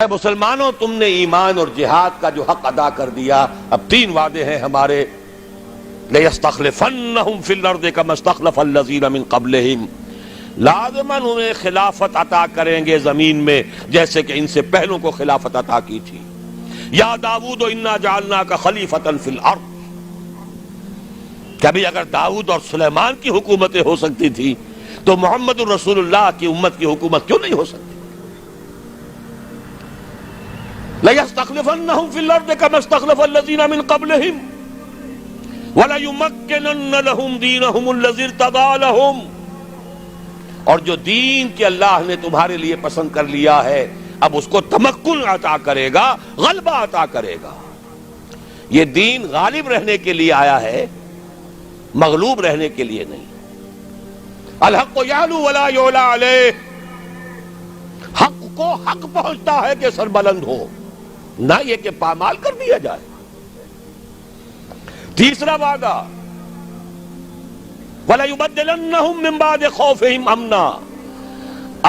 مسلمانوں، تم نے ایمان اور جہاد کا جو حق ادا کر دیا، اب 3 وعدے ہیں ہمارے۔ لَيَسْتَخْلِفَنَّهُمْ فِي الْأَرْضِ كَمَا اسْتَخْلَفَ الَّذِينَ مِنْ قَبْلِهِمْ، لازماً انہیں خلافت عطا کریں گے زمین میں جیسے کہ ان سے پہلوں کو خلافت عطا کی تھی۔ یا داؤد انا جعلناک خلیفۃ فی الارض، کبھی اگر داؤد اور سلیمان کی حکومتیں ہو سکتی تھی تو محمد الرسول اللہ کی امت کی حکومت کیوں نہیں ہو سکتی؟ لَيَسْتَخْلِفَنَّهُمْ فِي الْأَرْضِ كَمَا اسْتَخْلَفَ الَّذِينَ مِنْ قَبْلِهِمْ وَلَيُمَكِّنَنَّ لَهُمْ دِينَهُمُ الَّذِي ارْتَضَىٰ لَهُمْ، اور جو دین کہ اللہ نے تمہارے لیے پسند کر لیا ہے اب اس کو تمکن عطا کرے گا، غلبہ عطا کرے گا۔ یہ دین غالب رہنے کے لیے آیا ہے، مغلوب رہنے کے لیے نہیں۔ الحق یعلو ولا یعلی علیہ، حق کو حق پہنچتا ہے کہ سربلند ہو، نہ یہ کہ پامال کر دیا جائے۔ تیسرا وعدہ وَلَيُبَدِّلَنَّهُم مِّن بَعْدِ خَوْفِهِمْ أَمْنًا،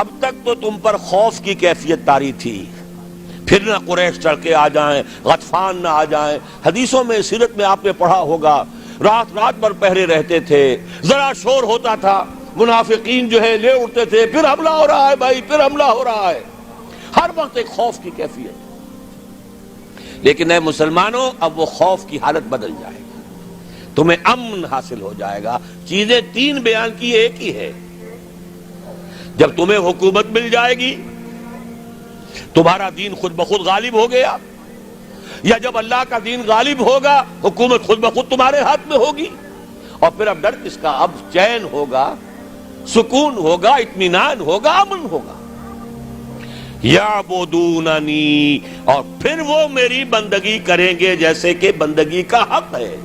اب تک تو تم پر خوف کی کیفیت طاری تھی، پھر نہ قریش چڑھ کے آ جائیں، غطفان نہ آ جائیں۔ حدیثوں میں، سیرت میں آپ نے پڑھا ہوگا، رات رات بھر پہرے رہتے تھے، ذرا شور ہوتا تھا منافقین جو ہے لے اٹھتے تھے، پھر حملہ ہو رہا ہے بھائی، پھر حملہ ہو رہا ہے، ہر وقت ایک خوف کی کیفیت۔ لیکن اے مسلمانوں، اب وہ خوف کی حالت بدل جائے گی، تمہیں امن حاصل ہو جائے گا۔ چیزیں 3 بیان کی، ایک ہی ہے۔ جب تمہیں حکومت مل جائے گی، تمہارا دین خود بخود غالب ہو گیا، یا جب اللہ کا دین غالب ہوگا حکومت خود بخود تمہارے ہاتھ میں ہوگی، اور پھر اب ڈر کس کا؟ اب چین ہوگا، سکون ہوگا، اطمینان ہوگا، امن ہوگا۔ یعبدوننی، اور پھر وہ میری بندگی کریں گے جیسے کہ بندگی کا حق ہے۔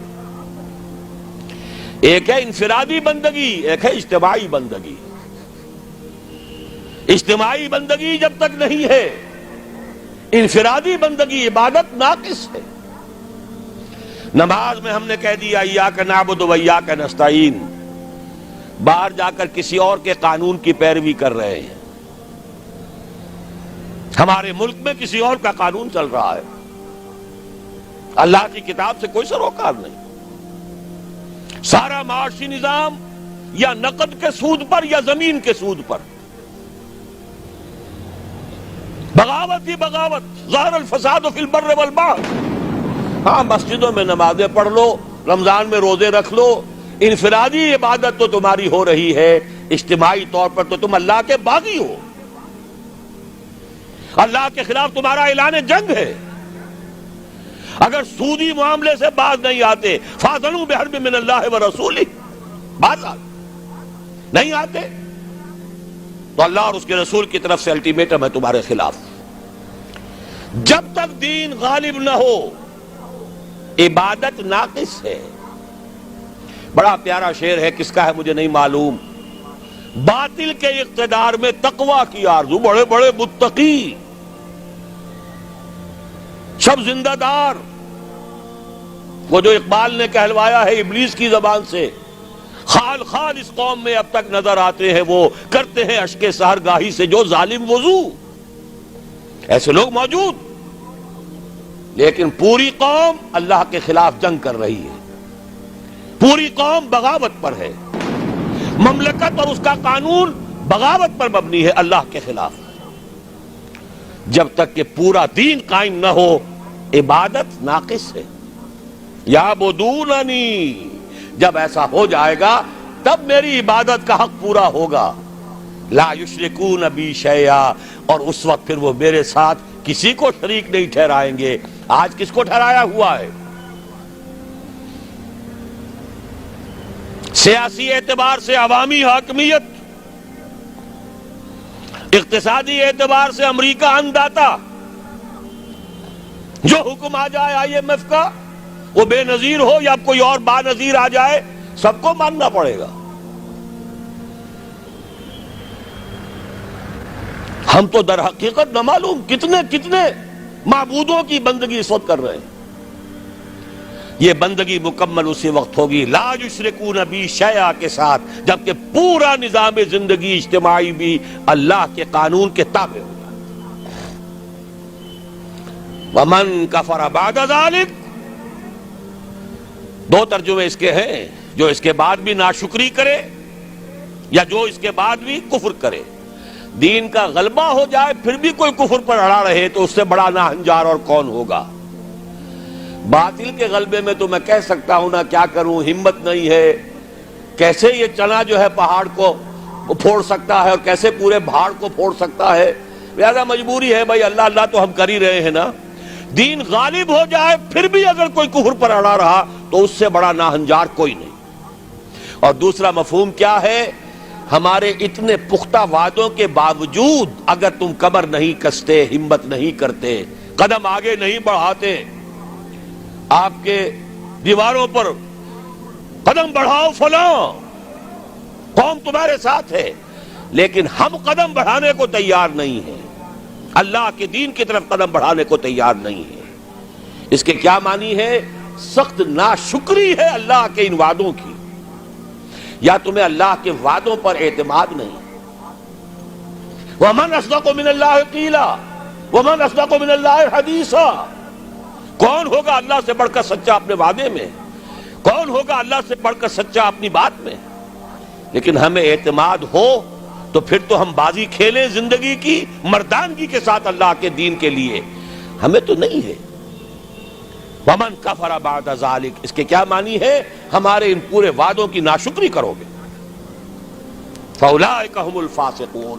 ایک ہے انفرادی بندگی، ایک ہے اجتماعی بندگی۔ اجتماعی بندگی جب تک نہیں ہے، انفرادی بندگی عبادت ناقص ہے۔ نماز میں ہم نے کہہ دیا ایاک نعبد و ایاک نستعین، باہر جا کر کسی اور کے قانون کی پیروی کر رہے ہیں۔ ہمارے ملک میں کسی اور کا قانون چل رہا ہے، اللہ کی کتاب سے کوئی سروکار نہیں۔ سارا معاشی نظام یا نقد کے سود پر یا زمین کے سود پر، بغاوت ہی بغاوت، ظہر الفساد فی البر والبحر۔ ہاں، مسجدوں میں نمازیں پڑھ لو، رمضان میں روزے رکھ لو، انفرادی عبادت تو تمہاری ہو رہی ہے، اجتماعی طور پر تو تم اللہ کے باغی ہو، اللہ کے خلاف تمہارا اعلان جنگ ہے۔ اگر سودی معاملے سے باز نہیں آتے، فاذنوا بحرب من اللہ ورسولہ، باز نہیں آتے تو اللہ اور اس کے رسول کی طرف سے الٹیمیٹم ہے تمہارے خلاف۔ جب تک دین غالب نہ ہو، عبادت ناقص ہے۔ بڑا پیارا شعر ہے، کس کا ہے مجھے نہیں معلوم، باطل کے اقتدار میں تقوی کی آرزو، بڑے بڑے متقی سب زندہ دار، وہ جو اقبال نے کہلوایا ہے ابلیس کی زبان سے، خال خال اس قوم میں اب تک نظر آتے ہیں، وہ کرتے ہیں اشک سحر گاہی سے جو ظالم وضو۔ ایسے لوگ موجود، لیکن پوری قوم اللہ کے خلاف جنگ کر رہی ہے، پوری قوم بغاوت پر ہے، مملکت اور اس کا قانون بغاوت پر مبنی ہے، اللہ کے خلاف۔ جب تک کہ پورا دین قائم نہ ہو، عبادت ناقص ہے۔ یعبدوننی، جب ایسا ہو جائے گا تب میری عبادت کا حق پورا ہوگا۔ لا یشرکون بی شیئا، اور اس وقت پھر وہ میرے ساتھ کسی کو شریک نہیں ٹھہرائیں گے۔ آج کس کو ٹھہرایا ہوا ہے؟ سیاسی اعتبار سے عوامی حاکمیت، اقتصادی اعتبار سے امریکہ انداتا، جو حکم آ جائے IMF کا، وہ بے نظیر ہو یا کوئی اور با نظیر آ جائے، سب کو ماننا پڑے گا۔ ہم تو در حقیقت نہ معلوم کتنے کتنے معبودوں کی بندگی اس وقت کر رہے ہیں۔ یہ بندگی مکمل اسی وقت ہوگی لا یشرکون بی شیئا کے ساتھ، جبکہ پورا نظام زندگی اجتماعی بھی اللہ کے قانون کے تابع ہو جائے۔ ومن کفر بعد ذلک، دو ترجمے اس کے ہیں، جو اس کے بعد بھی ناشکری کرے یا جو اس کے بعد بھی کفر کرے۔ دین کا غلبہ ہو جائے پھر بھی کوئی کفر پر اڑا رہے تو اس سے بڑا ناہنجار اور کون ہوگا۔ باطل کے غلبے میں تو میں کہہ سکتا ہوں نا، کیا کروں، ہمت نہیں ہے، کیسے یہ چنا جو ہے پہاڑ کو پھوڑ سکتا ہے اور کیسے پورے پہاڑ کو پھوڑ سکتا ہے، لہذا مجبوری ہے بھائی، اللہ اللہ تو ہم کر ہی رہے ہیں نا۔ دین غالب ہو جائے پھر بھی اگر کوئی کفر پر اڑا رہا تو اس سے بڑا ناہنجار کوئی نہیں۔ اور دوسرا مفہوم کیا ہے؟ ہمارے اتنے پختہ وعدوں کے باوجود اگر تم کمر نہیں کستے، ہمت نہیں کرتے، قدم آگے نہیں بڑھاتے، آپ کے دیواروں پر قدم بڑھاؤ فلاں، قوم تمہارے ساتھ ہے، لیکن ہم قدم بڑھانے کو تیار نہیں ہیں، اللہ کے دین کی طرف قدم بڑھانے کو تیار نہیں ہے۔ اس کے کیا معنی ہے؟ سخت ناشکری ہے اللہ کے ان وعدوں کی، یا تمہیں اللہ کے وعدوں پر اعتماد نہیں۔ وَمَنْ أَصْدَقُ مِنَ اللَّهِ قِيلًا وَمَنْ أَصْدَقُ مِنَ اللَّهِ حَدِيثًا، کون ہوگا اللہ سے بڑھ کر سچا اپنے وعدے میں، کون ہوگا اللہ سے بڑھ کر سچا اپنی بات میں؟ لیکن ہمیں اعتماد ہو تو پھر تو ہم بازی کھیلیں زندگی کی مردانگی کے ساتھ اللہ کے دین کے لیے، ہمیں تو نہیں ہے۔ وَمَنْ كَفَرَ بَعْدَ ذَلِكَ، اس کے کیا معنی ہے؟ ہمارے ان پورے وعدوں کی ناشکری کرو گے، فَأُولَئِكَ هُمُ الْفَاسِقُونَ۔